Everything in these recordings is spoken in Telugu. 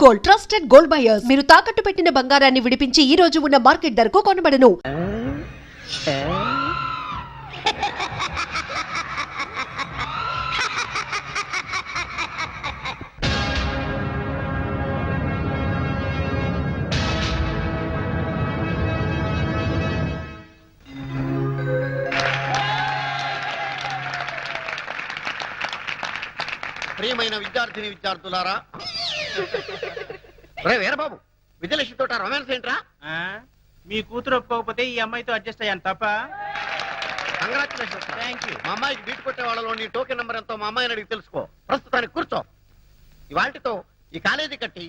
Gold, trusted gold buyers. మీరు తాకట్టు పెట్టిన బంగారాన్ని విడిపించి ఈ రోజు ఉన్న మార్కెట్ ధరకు కొనబడను. ప్రియమైన విద్యార్థిని విద్యార్థులారా, వీరబాబు విజయలక్ష్మి తోట రొమాన్స్ ఏంట్రా? మీ కూతురు ఒప్పుకోకపోతే ఈ అమ్మాయితో అడ్జస్ట్ అయ్యాను తప్ప. కంగ్రాచులేషన్స్. Thank you. మా అమ్మాయికి బీట్ కొట్టే వాళ్ళలో నీ టోకెన్ నెంబర్ ఎంతో మా అమ్మాయిని అడిగి తెలుసుకో. ప్రస్తుతానికి కూర్చో. ఇవాళతో ఈ కాలేజీ కట్టి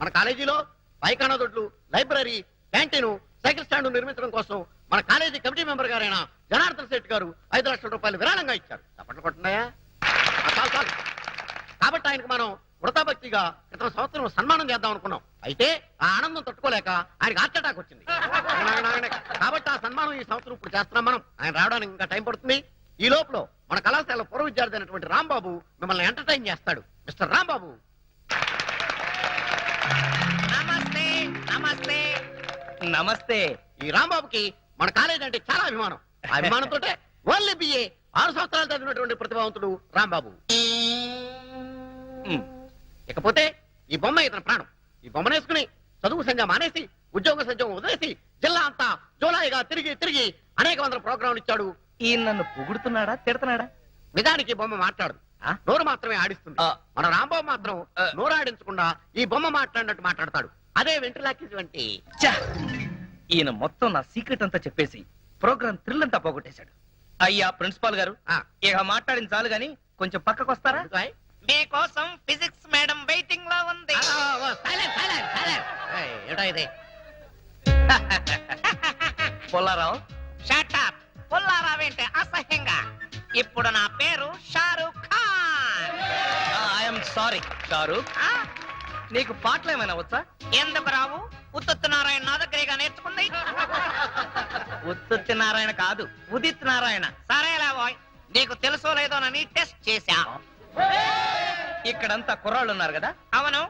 మన కాలేజీలో పైకానా దొడ్లు, లైబ్రరీ, క్యాంటీన్, సైకిల్ స్టాండ్ నిర్మించడం కోసం మన కాలేజీ కమిటీ మెంబర్ గారైన జనార్దన్ శెట్టి గారు 5 లక్షల రూపాయలు విరాళంగా ఇచ్చారు. చప్పట్లు కొట్టున్నాయా? చాలు చాలు. కాబట్టి ఆయనకు మనం వృతాభక్తిగా క్రితం సంవత్సరం సన్మానం చేద్దాం అనుకున్నాం. అయితే ఆ ఆనందం తట్టుకోలేక ఆయనకు హార్ట్ అటాక్ వచ్చింది. కాబట్టి ఆ సన్మానం ఈ సంవత్సరం ఇప్పుడు చేస్తున్నాం మనం. ఆయన రావడానికి ఇంకా టైం పడుతుంది. ఈ లోపల మన కళాశాల పూర్వ విద్యార్థి అయినటువంటి రాంబాబు మిమ్మల్ని ఎంటర్టైన్ చేస్తాడు. మిస్టర్ రాంబాబు. నమస్తే. నమస్తే. నమస్తే. ఈ రాంబాబుకి మన కాలేజ్ అంటే చాలా అభిమానం. ఆ అభిమానంతో ఓన్లీ బిఏ 6 సంవత్సరాలు చదివినటువంటి ప్రతిభావంతుడు రాంబాబు. ఇకపోతే ఈ బొమ్మ ఇతని ప్రాణం. ఈ బొమ్మను వేసుకుని చదువు సంధ్య మానేసి ఉద్యోగ సంధ్యం వదిలేసి జిల్లా అంతా జోలాయిగా తిరిగి తిరిగి అనేక వందల ప్రోగ్రాంలు ఇచ్చాడు. ఈయన నన్ను పొగుడుతున్నాడా తిడతాడా? నిజానికి ఈ బొమ్మ మాట్లాడదు, నోరు మాత్రమే ఆడిస్తుంది. మన రాంబాబు మాత్రం నోరు ఆడించకుండా ఈ బొమ్మ మాట్లాడినట్టు మాట్లాడతాడు. అదే వెంట్రులాకి వంటి. ఈయన మొత్తం నా సీక్రెట్ అంతా చెప్పేసి ప్రోగ్రామ్ థ్రిల్ అంతా పోగొట్టేశాడు. అయ్యా ప్రిన్సిపాల్ గారు, ఇక మాట్లాడిన చాలు గాని కొంచెం పక్కకు వస్తారా? మీకోసం ఫిజిక్స్ మేడం వెయిటింగ్ లో ఉంది. పుల్లారావు. Shut up. పుల్లారావు ఏంటి అసహ్యంగా? ఇప్పుడు నా పేరు షారూక్ ఖాన్. I'm sorry Shahrukh. నీకు పాటలు ఏమైనా వచ్చా? ఎందుకు రావు? ఉత్తుత్ నారాయణ నా దగ్గరగా నేర్చుకుంది. ఉత్తుత్ నారాయణ కాదు, ఉదిత్ నారాయణ. సరేలా బాయ్, నీకు తెలుసో లేదోనని టెస్ట్ చేశా. ఇక్కడంతా కుర్రాళ్ళు ఉన్నారు కదా? అవును.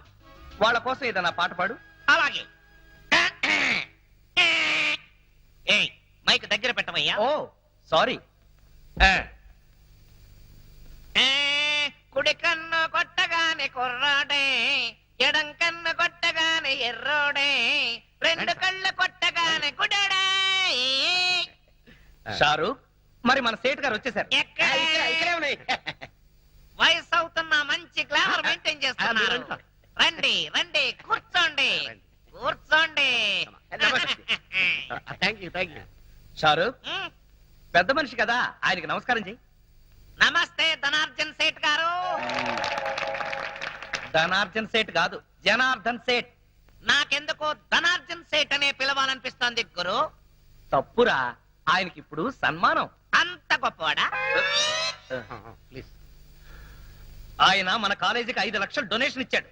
వాళ్ళ కోసం ఏదన్నా పాట పాడు. అలాగే. ఏయ్, మైక్ దగ్గర పెట్టవయ్యా. ఓ సారీ. కుడి కన్ను కొట్టగానే కుర్రాడే, ఎడం కన్ను కొట్టగానే ఎర్రోడే, రెండు కళ్ళు కొట్టగానే గుడడే. షారూక్, మరి మన సేట్ గారు వచ్చేసారు. వయసు అవుతున్న మంచి గ్లామర్ మెయింటైన్ చేస్తున్నారు. రండి రండి, కూర్చోండి కూర్చోండి. షారూక్, పెద్ద మనిషి కదా, ఆయనకి నమస్కారం చెయ్యి. నమస్తే ధనార్జన్ సేట్ గారు. ధనార్జన్ సేట్ కాదు, జనార్దన్ సేట్. నాకెందుకో ధనార్జన్ సేట్ అనే పిలవాలనిపిస్తోంది గురు. తప్పురా, ఆయనకి ఇప్పుడు సన్మానం. అంత గొప్పవాడా? ప్లీజ్. ఆయన మన కాలేజీకి 5 లక్షలు డొనేషన్ ఇచ్చాడు.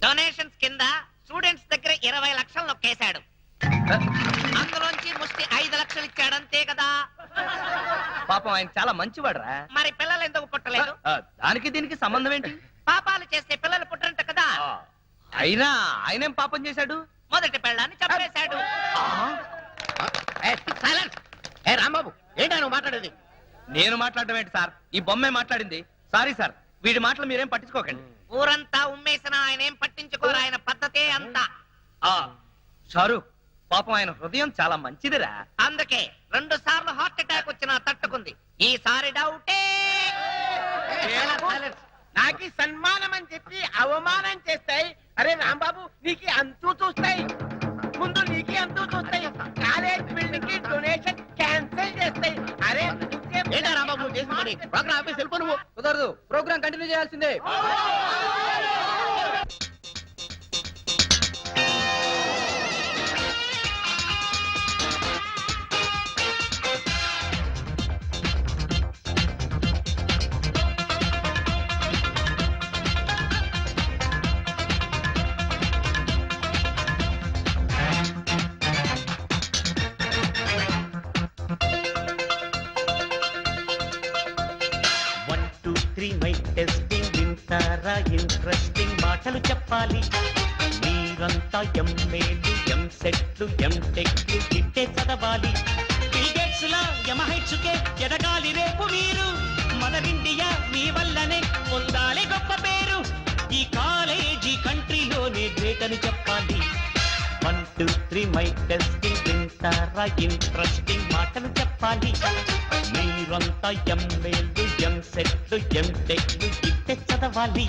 డొనేషన్స్ కింద స్టూడెంట్స్ దగ్గర 20 లక్షలు నొక్కేశాడు. అందులోంచి ముష్టి 5 లక్షలు ఇచ్చాడు, అంతే కదా? పాపం ఆయన చాలా మంచివాడురా. మరి పిల్లలు ఎందుకు పుట్టలేదు? దానికి దీనికి సంబంధం ఏంటి? పాపాలు చేస్తే పిల్లలు పుట్టరంట కదా. అయినా ఆయనేం పాపం చేశాడు? మొదటి పెళ్ళాన్ని చంపేశాడు. రాంబాబు, ఏంటా నువ్వు మాట్లాడేది? నేను మాట్లాడడం ఏంటి సార్? ఈ బొమ్మే మాట్లాడింది. సారీ సార్, వీడి మాటలు మీరేం పట్టించుకోకండి. ఊరంతా ఉమ్మేసిన ఆయన ఏం పట్టించుకోరు, ఆయన పద్ధతే అంతా. షారూక్, పాపం ఆయన హృదయం చాలా మంచిదిరా. అందుకే 2 సార్లు హార్ట్ అటాక్ వచ్చినా తట్టుకుంది. ఈసారి డౌటే. నాకు సన్మానం అని చెప్పి అవమానం చేస్తాయి. అరే రాంబాబు, నీకు అంతూ చూస్తాయి. ముందు నీకు అంతూ చూస్తాయి. కాలేజ్ బిల్డింగ్ కి డొనేషన్ క్యాన్సిల్ చేస్తాయి. అరే ఏంటా రాంబాబు నువ్వు చేసిన పని? ప్రోగ్రామ్ ఆఫీస్ వెళ్ళిపో. నువ్వు కుదరదు, ప్రోగ్రామ్ కంటిన్యూ చేయాల్సిందే. మాటలు చెప్పాలి. మీరంతా ఎంఏలు, ఎంసెట్లు, ఎంటెక్లు ఇట్టే చదవాలి. బిల్గేట్స్ లా యమహైట్స్కే ఎదగాలి రేపు మీరు. మదర్ ఇండియా మీ వల్లనే పొందాలి గొప్ప పేరు. ఈ కాలేజీ కంట్రీలోనే గ్రేట్ అని చెప్పాలి. 1 2 3 మై టెస్టింగ్ వింటారా ఇంట్రెస్టింగ్ మాటలు చెప్పాలి. మీరంతా ఎంఏలు, ఎంసెట్లు, ఎంటెక్లు ఇట్టే చదవాలి.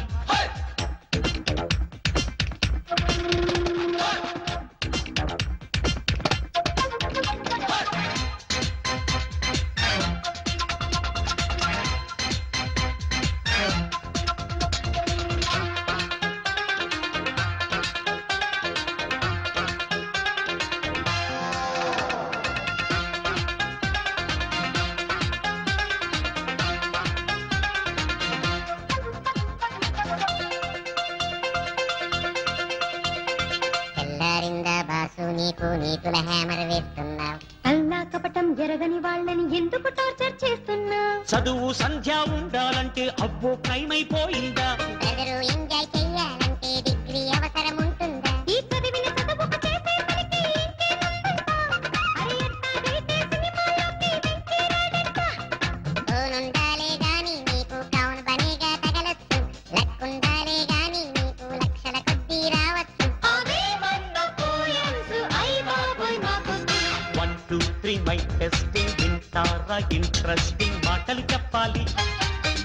తెల్లారిందా బాసు నీకు నీతుల హ్యామర్ వేస్తున్నావు. అల్లా కపటం ఎరగని వాళ్ళని ఎందుకు టార్చర్ చేస్తున్నావు? చదువు సంధ్య ఉండాలంటే అబ్బో టైమైపోయిందా? బ్రదరు ఎంజాయ్ చెయ్యాలంటే డిగ్రీ అవసరం ఉంటుందా? ఈ చదివిన చదువుకు చేసే పనికి ఇంకేముందంటా? అరే ఎట్టాగైతే సినిమాలోకి వెంకీ రాడంటా. ఉండాలే గాని నీకు కౌన్ బనేగా తగలొచ్చు. లక్కుండాలే గాని నీకు లక్షల కొద్దీ రావచ్చు. అవేమన్నా పోయమ్స్, అయ్ బాబోయ్ మాకొద్దు. 1 2 3 మై టెస్టింగ్ వింటారా ఇంట్రెస్టింగ్ మాటలు చెప్పాలి.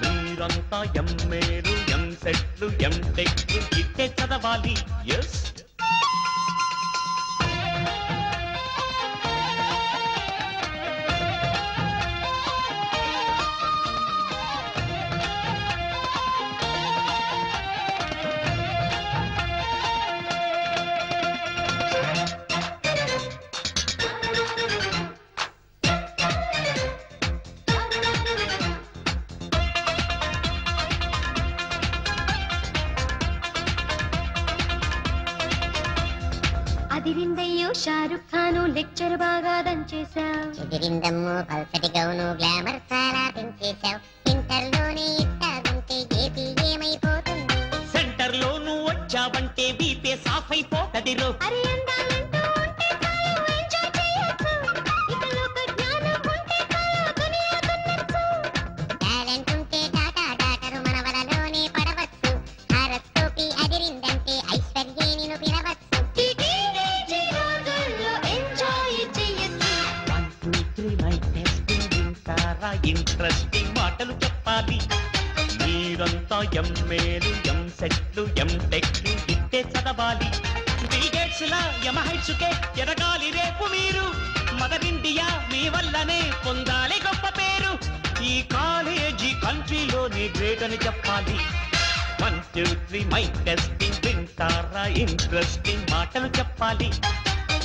మీరంతా ఎంఏలు, ఎంసెట్లు, ఎంటెక్లు ఇట్టే చదవాలి. ఎస్ అదిరిందయ్యో షారుఖ్ ఖాను లెక్చర్ బాగా దంచేశావు. చెదిరిందమ్ము పల్సటి గౌను గ్లామర్ చాలా పెంచేశావు. ఇంటర్లోనే ఇట్టాగుంటే ఏపీ ఏమైపోతుంది? సెంటర్ లో నువ్వు వచ్చావంటే బీపీ సాఫ్ అయిపోతదిరో. అరే అందాలంటూ ఉంటే చాలు ఎంజాయ్ చేయొచ్చు. ఇక లోక జ్ఞానం ఉంటే చాలు దునియా దున్నచ్చు. టాలెంట్ ఉంటే టాటా డాటరు మనవలలోనే పడవచ్చు. హారస్కోపి అదిరిందంటే ఐశ్వర్యే నిన్ను పిలవచ్చు. ఈ టీనేజ్ రోజుల్లో ఎంజాయ్ చేయొచ్చు. 1 2 3 మై టెస్టింగ్ వింటారా ఇంట్రెస్టింగ్ మాటలు చెప్పాలి. మీరంతా ఎంఏలు, ఎంసెట్లు, ఎంటెక్లు ఇట్టే చదవాలి. బిల్గేట్స్ లా యమహైట్స్కే ఎదగాలి రేపు మీరు. మదర్ ఇండియా మీ వల్లనే పొందాలి గొప్ప పేరు. ఈ కాలేజీ కంట్రీలోనే గ్రేట్ అని చెప్పాలి. 1 2 3 మై టెస్టింగ్ వింటారా ఇంట్రెస్టింగ్ మాటలు చెప్పాలి.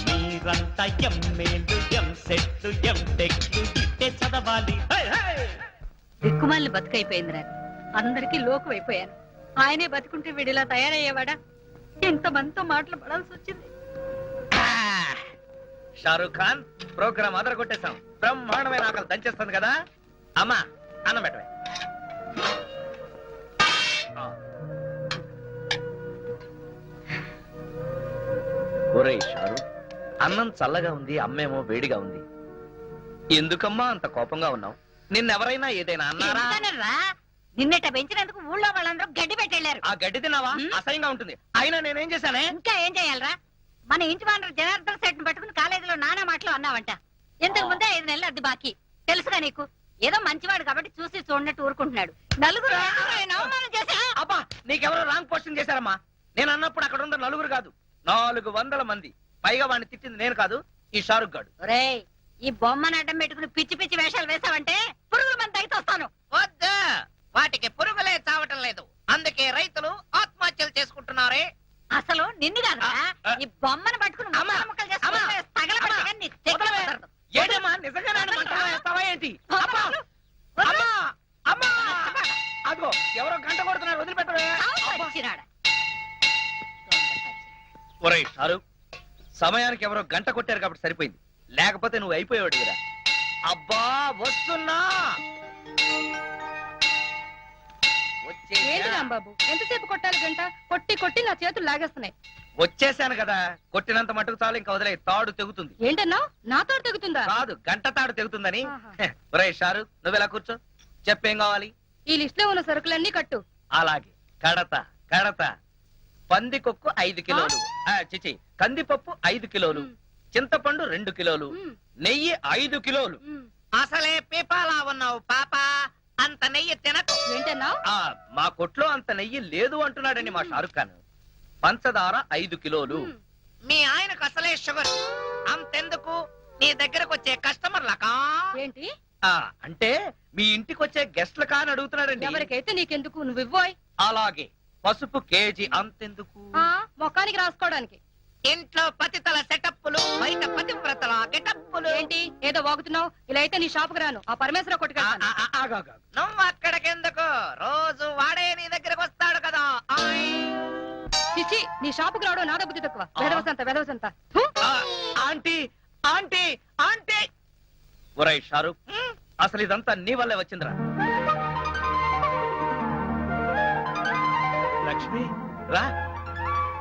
మీరంతా ఎంఏలు, ఎంసెట్లు, ఎంటెక్లు ఇట్టే చదవాలి. హై హై దిక్కుమాలిన బతుకైపోయిందిరా. అందరికీ లోకు అయిపోయాను. ఆయనే బతుకుంటే వీడిలా తయారయ్యేవాడా? ఎంతమందితో మాటలు పడాల్సి వచ్చింది. షారూక్ ఖాన్ ప్రోగ్రామ్ అదర కొట్టేశాం. బ్రహ్మాండమైన ఆకలి దంచేస్తుంది కదా. అమ్మా అన్నం పెట్టవే. ఒరేయ్ షారూక్, అన్నం చల్లగా ఉంది, అమ్మేమో వేడిగా ఉంది. ఎందుకమ్మా అంత కోపంగా ఉన్నావు? నిన్నెవరైనా ఏదైనా అన్నారా? ఎందుకనర్రా? నిన్నట పెంచినందుకు ఊళ్ళో వాళ్ళందరూ గడ్డి పెట్టెళ్ళారు. ఆ గడ్డి తిన్నావా? హ్మ్? అసహ్యంగా ఉంటుంది. అయినా నేనేం చేశానే? ఇంకా ఏం చేయాలరా? మన ఇంటి వానరు జనార్దన్ సెట్ పట్టుకుని కాలేజీలో నానా మాటలు అన్నావంట. ఇంతకు ముందే 5 నెలలు అద్దె బాకీ. తెలుసుగా నీకు? ఏదో మంచివాడు కాబట్టి చూసి చూడనట్టు ఊరుకుంటున్నాడు. నలుగురు ఆయన అవమానం చేశా. అబ్బా, నీకెవరో రాంగ్ పోస్టింగ్ చేశారమ్మా. నేను అన్నప్పుడు అక్కడ ఉన్న నలుగురు కాదు, 400 మంది. పైగా వాడిని తిట్టింది నేను కాదు, ఈ షారుఖ్ గాడు. ఒరేయ్, ఈ బొమ్మను అడ్డం పెట్టుకుని పిచ్చి పిచ్చి వేషాలు వేసావంటే పురుగుల మంది అయితే వస్తాను. వద్దా, వాటికి పురుగులే చావటం లేదు. అందుకే రైతులు ఆత్మహత్యలు చేసుకుంటున్నారే. అసలు నిన్ను కాదురా, ఈ బొమ్మను పట్టుకుని అమ్మా, ముక్కలు అమ్మా, చేసుకుంటే తగలబెట్టగా నీ చెక్కి వదలవే. కుదరదు. ఏంటమ్మా, నిజంగా నన్ను మంటలో వేస్తావా ఏంటి? అమ్మా, అమ్మా, అమ్మా. అదిగో ఎవరో గంట కొడుతున్నారు, వదిలిపెట్టవే. అబ్బా. వచ్చినాడా? ఒరేయ్ షారూక్, సమయానికి ఎవరో గంట కొట్టారు కాబట్టి సరిపోయింది. లేకపోతే నువ్వు అయిపోయాడు కదా. అబ్బా వస్తున్నా. వచ్చి వచ్చేసా. రాంబాబు ఎంతసేపు కొట్టాలి గంట కొట్టి కొట్టి నా చేతులు లాగేస్తున్నాయి. వచ్చేసాను కదా, కొట్టినంత మటుకు చాలు, ఇంకా వదిలే, తాడు తెగుతుంది. ఏంటన్నా నాతో తెగుతుందా? కాదు, గంట తాడు తెగుతుందని. ఆహా. ఒరేయ్ షారు, నువ్వెలా కూర్చో, చెప్పేం కావాలి? ఈ లిస్ట్ లో ఉన్న సరుకులన్నీ కట్టు. అలాగే, కడత కడత. పందికొక్కు 5 కిలోలు, చిచి, కందిపప్పు 5 కిలోలు, చింతపండు 2 కిలోలు, నెయ్యి 5 కిలోలు. అసలే పీపాలా ఉన్నావు పాప, అంత నెయ్యి తినకు. ఏంటన్నా? మా కొట్లో అంత నెయ్యి లేదు అంటున్నాడండి మా షారుఖ్ ఖాన్. పంచదార 5 కిలోలు. మీ ఆయనకు అసలే షుగర్, అంతెందుకు నీ దగ్గరకు వచ్చే కస్టమర్లకా? ఏంటి? అంటే మీ ఇంటికి వచ్చే గెస్ట్ల కాని అడుగుతున్నాడండి. ఎవరికైతే నీకెందుకు, నువ్వు ఇవ్వోయ్. అలాగే, పసుపు కేజీ అంతెందుకు? మొఖానికి రాసుకోవడానికి. ఇంట్లో పతితల సెటప్పులు, బయట పతివ్రతల గెటప్పులు. ఏంటి ఏదో వాగుతున్నావు? ఇలా అయితే నీ షాపుకి రాను, ఆ పరమేశ్వర కొట్టుకెళ్తాను. నువ్వు అక్కడికెందుకు, రోజు వాడే నీ దగ్గరకు వస్తాడు కదా. చిచ్చి, నీ షాపుకి రావడం నాద బుద్ధి తక్కువ. వెదవసంత ఆంటీ ఆంటీ ఆంటీ. ఒరేయ్ షారుఖ్, అసలు ఇదంతా నీ వల్లే వచ్చిందిరా. లక్ష్మి రా.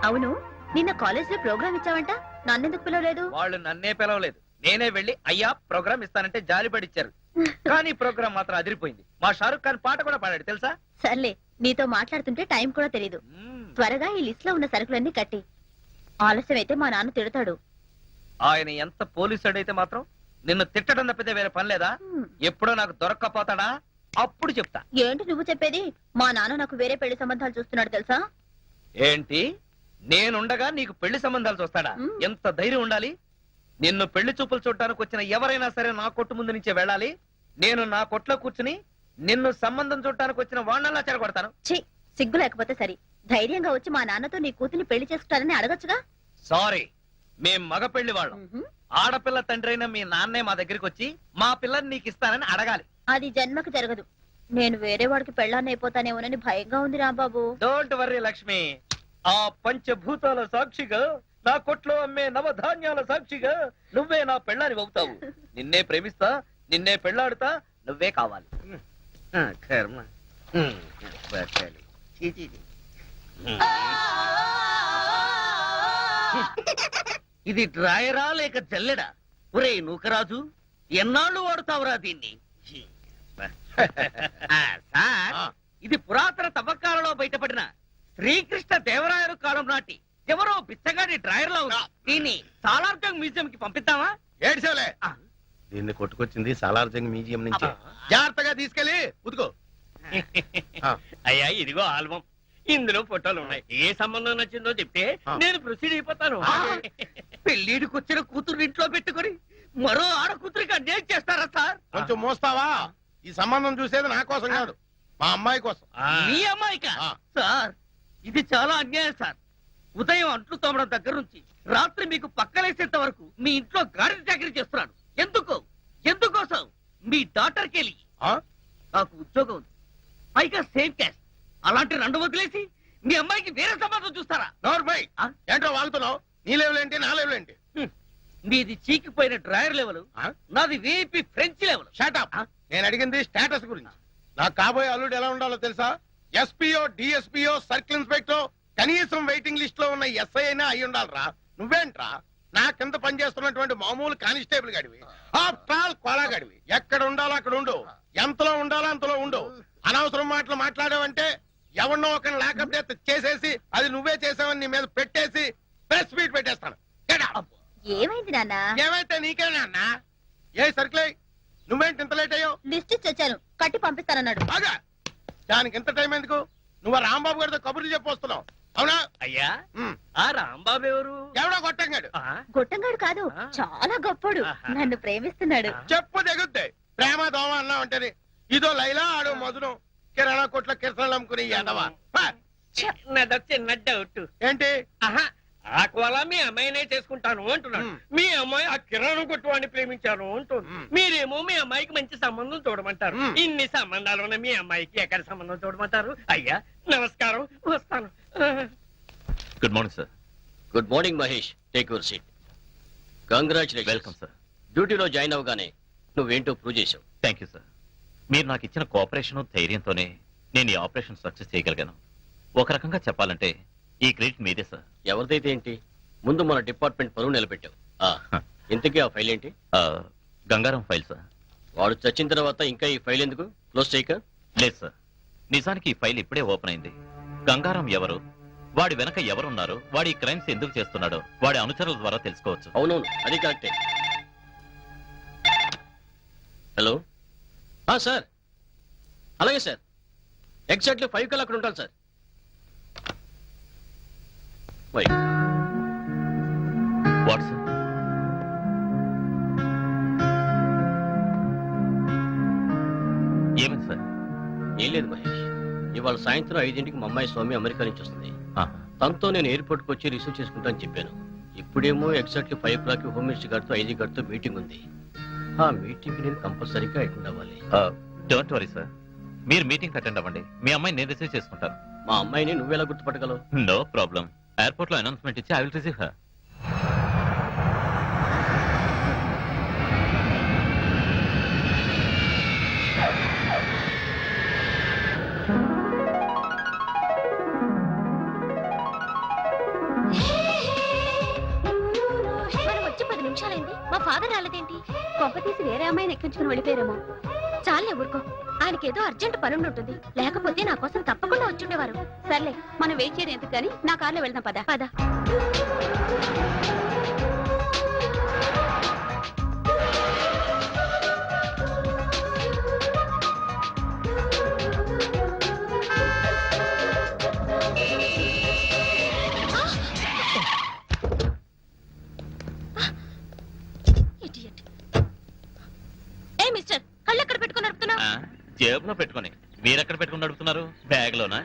అవును, నిన్న కాలేజ్ లో ప్రోగ్రామ్ ఇచ్చావంట, నన్నెందుకు పిలవలేదు? వాళ్ళు నన్నే పిలవలేదు, నేనే వెళ్ళి అయ్యా ప్రోగ్రామ్ ఇస్తానంటే జాలిపడిచ్చారు. కానీ ప్రోగ్రామ్ మాత్రం అదిరిపోయింది. మా షారుఖ్ ఖాన్ పాట కూడా పాడాడు తెలుసా? సర్లే, నీతో మాట్లాడుతుంటే టైం కూడా తెలీదు. త్వరగా ఈ లిస్ట్ లో ఉన్న సరుకులన్నీ కట్టి. ఆలస్యం అయితే మా నాన్న తిడతాడు. ఆయన ఎంత పోలీసుడైతే మాత్రం నిన్ను తిట్టడం తప్పితే వేరే పని లేదా? ఎప్పుడో నాకు దొరక్కపోతాడా? అప్పుడు చెప్తా. ఏంటి నువ్వు చెప్పేది? మా నాన్న నాకు వేరే పెళ్లి సంబంధాలు చూస్తున్నాడు తెలుసా? ఏంటి, నేనుండగా నీకు పెళ్లి సంబంధాలు చూస్తాడా? ఎంత ధైర్యం ఉండాలి? నిన్ను పెళ్లి చూపులు చూడటానికి వచ్చిన ఎవరైనా సరే నా కొట్టు ముందు నుంచే వెళ్ళాలి. నేను నా కొట్లో కూర్చుని నిన్ను సంబంధం చూడటానికి వచ్చిన వాళ్ళలా చెడగొడతాను. ఛీ, సిగ్గు లేకపోతే సరి. ధైర్యంగా వచ్చి మా నాన్నతో నీ కూతుర్ని పెళ్లి చేసుకుంటారని అడగచ్చుగా. సారీ, మేం మగ పెళ్లి వాళ్ళం. ఆడపిల్ల తండ్రి అయిన మీ నాన్నే మా దగ్గరికి వచ్చి మా పిల్లని నీకు ఇస్తానని అడగాలి. అది జన్మకు జరగదు. నేను వేరే వాడికి పెళ్ళాన్ని అయిపోతానేమోనని భయంగా ఉంది రాంబాబు. డోంట్ వర్రీ లక్ష్మి, ఆ పంచభూతాల సాక్షిగా, నా కొట్లో అమ్మే నవధాన్యాల సాక్షిగా నువ్వే నా పెళ్ళాని అవుతావు. నిన్నే ప్రేమిస్తా, నిన్నే పెళ్ళాడుతా, నువ్వే కావాలి. కర్మ. ఇది డ్రాయరా లేక జల్లెడా? ఒరే నూకరాజు, ఎన్నాళ్ళు వాడుతావురా దీన్ని? సార్, ఇది పురాతన తవ్వకాలలో బయటపడిన శ్రీకృష్ణ దేవరాయలు కాలం నాటి ఎవరో బిచ్చగాడి డ్రాయర్ లో ఉంది. దీన్ని సాలార్జంగ్ మ్యూజియం కి పంపిద్దామా? ఏడ్చోలే, దీన్ని కొట్టుకొచ్చింది సాలార్జంగ్ మ్యూజియం నుంచి. జాగ్రత్తగా తీసుకెళ్ళి ఉతుకో. అయ్యా ఇదిగో ఆల్బం, ఇందులో ఫోటోలు ఉన్నాయి. ఏ సంబంధం నచ్చిందో చెప్తే నేను ప్రొసీడ్ అయిపోతాను. పెళ్లిడికి వచ్చిన కూతురు ఇంట్లో పెట్టుకొని మరో ఆడ కూతురికి అన్యాయం చేస్తారా సార్? కొంచెం మోస్తావా? ఈ సంబంధం చూసేది నా కోసం కాదు, మా అమ్మాయి కోసం. మీ అమ్మాయికా? సార్, ఇది చాలా అన్యాయం సార్. ఉదయం అంట్లు తోమడం దగ్గర నుంచి రాత్రి మీకు పక్కలేసేంత వరకు మీ ఇంట్లో గాడి చాకరీ చేస్తున్నాడు. ఎందుకోసం? మీ డాక్టర్కి వెళ్ళి నాకు ఉద్యోగం ఉంది, పైగా సేమ్ క్యాస్ట్. అలాంటి రెండు వదిలేసి మీ అమ్మాయికి వేరే సంబంధం చూస్తారా? నోర్మై, ఏంటో వాగుతున్నావు? నీ లెవెల్ ఏంటి, నా లెవెల్ ఏంటి? మీది చీకిపోయిన డ్రాయర్ లెవెల్, నాది వీపీ ఫ్రెంచ్ లెవెల్. షాటప్. నేను అడిగింది స్టేటస్ గురించి. నాకు కాబోయే అల్లుడు ఎలా ఉండాలో తెలుసా? ఎస్పీఓ, డిఎస్పీఓ, సర్కిల్ ఇన్స్పెక్టర్, కనీసం వెయిటింగ్ లిస్ట్ లో ఉన్న ఎస్ఐ అయినా అయి ఉండాలరా. నువ్వేంట్రా నా కింద పనిచేస్తున్నటువంటి మామూలు కానిస్టేబుల్ గడివి, ఆఫ్టర్ ఆల్ కోలాగడివి. ఎక్కడ ఉండాలో అక్కడ ఉండు, ఎంతలో ఉండాలో అంతలో ఉండు. అనవసరం మాటలు మాట్లాడావంటే ఎవరినో ఒకరిని లాకప్ డెత్ చేసేసి అది నువ్వే చేసావని నీ మీద పెట్టేసి ప్రెస్ మీట్ పెట్టేస్తాను. ఏమైంది నాన్న? ఏమైతే నీకేనా అన్నా? ఏ సర్కిల్, నువ్వేంటి ఇంత లేట్ అయ్యావు? లిస్ట్ ఇచ్చి వచ్చాను, కట్టి పంపిస్తానన్నాడు. బాగా దానికి ఎంత టైం ఎందుకు? నువ్వు రాంబాబు గారితో కబుర్లు చెప్పొస్తున్నావు, అవునా? అయ్యా, ఆ రాంబాబు ఎవరు? ఎవడో కొట్టంగాడు. గొట్టంగాడు కాదు, చాలా గొప్పడు. నన్ను ప్రేమిస్తున్నాడు. చెప్పు దిగుద్ది. ప్రేమ దోమ అన్నావు అంటే ఇదో లైలా, ఆడో మధురం, కిరాణా కొట్ల కిరసనాలు అమ్ముకుని ఎదవా. నాదో చిన్న డౌట్. ఏంటి? ఆ కోలా మీ అమ్మాయినే చేసుకుంటాను అంటున్నాడు. మీ అమ్మాయి ఆ కిరాణం కొట్టు వాడిని ప్రేమించాను అంటుంది. మీరేమో మీ అమ్మాయికి మంచి సంబంధం చూడమంటారు. ఇన్ని సంబంధాలు ఉన్న మీ అమ్మాయికి ఎక్కడ సంబంధం చూడమంటారు? అయ్యా నమస్కారం, వస్తాను. Good morning sir. Good morning Mahesh, take your seat. Congratulation. Welcome sir. డ్యూటీలో జాయిన్ అవగానే నువ్వేంటో ప్రూవ్ చేశావు. Thank you sir. మీరు నాకు ఇచ్చిన కోఆపరేషన్ ధైర్యంతోనే నేను ఈ ఆపరేషన్ సక్సెస్ చేయగలిగాను. ఒక రకంగా చెప్పాలంటే ఈ క్రెడిట్ మీదే సార్. ఎవరిదైతే ఏంటి, ముందు మన డిపార్ట్మెంట్ పరువు నిలబెట్టావు. ఇంతకీ ఆ ఫైల్ ఏంటి? Gangaram file sir. వాడు చచ్చిన తర్వాత ఇంకా ఈ ఫైల్ ఎందుకు క్లోజ్ చేయక? లేదు సార్, నిజానికి ఈ ఫైల్ ఇప్పుడే ఓపెన్ అయింది. గంగారం ఎవరు, వాడి వెనక ఎవరున్నారు, వాడి ఈ క్రైమ్స్ ఎందుకు చేస్తున్నాడో వాడి అనుచరుల ద్వారా తెలుసుకోవచ్చు. అవునవును, అది కరెక్టే. హలో సార్, అలాగే సార్, ఎగ్జాక్ట్లీ 5 కల్లా అక్కడ ఉంటాను సార్. Why what sir? ఏమైంది సార్? ఏం లేదు మహేష్, ఇవాళ సాయంత్రం 5ంటికి మా అమ్మాయి స్వామి అమెరికా నుంచి వస్తుంది. తనతో నేను ఎయిర్పోర్ట్కి వచ్చి రిసీవ్ చేసుకుంటానని చెప్పాను. ఇప్పుడేమో ఎగ్జాక్ట్లీ 5 o'clock హోమ్ మినిస్టర్ గారితో ఐజీ గారితో మీటింగ్ ఉంది. ఆ మీటింగ్ నేను కంపల్సరీగా అటెండ్ అవ్వాలి. డోంట్ వరీ సార్, మీరు మీటింగ్ అటెండ్ అవ్వండి. మీ అమ్మాయిని నేను రిసీవ్ చేసుకుంటాను. మా అమ్మాయిని నువ్వెలా గుర్తుపట్టగలవు? No problem. ఎయిర్పోర్ట్ లో అనౌన్స్మెంట్ ఇచ్చి ఐ విల్ రిసీవ్ హర్. మనం వచ్చి 10 నిమిషాలైంది, మా ఫాదర్ రాలేదేంటి? కొంప తీసి వేరే అమ్మాయిని ఎక్కించుకుని వెళ్ళిపోయారేమో. చాలే ఊరుకో, ఆయనకి ఏదో అర్జెంట్ పనుండి ఉంటుంది, లేకపోతే నా కోసం తప్పకుండా వచ్చుండేవారు. సర్లే, మనం వెయిట్ చేయడం ఎందుకు కానీ నా కార్లో వెళ్దాం. పద పద. ఏ మిస్టర్, కళ్ళు ఎక్కడ పెట్టుకుని నడుపుతున్నావు? జేబులో పెట్టుకొని. మీరెక్కడ పెట్టుకుని నడుపుతున్నారు? బ్యాగ్ లోనా?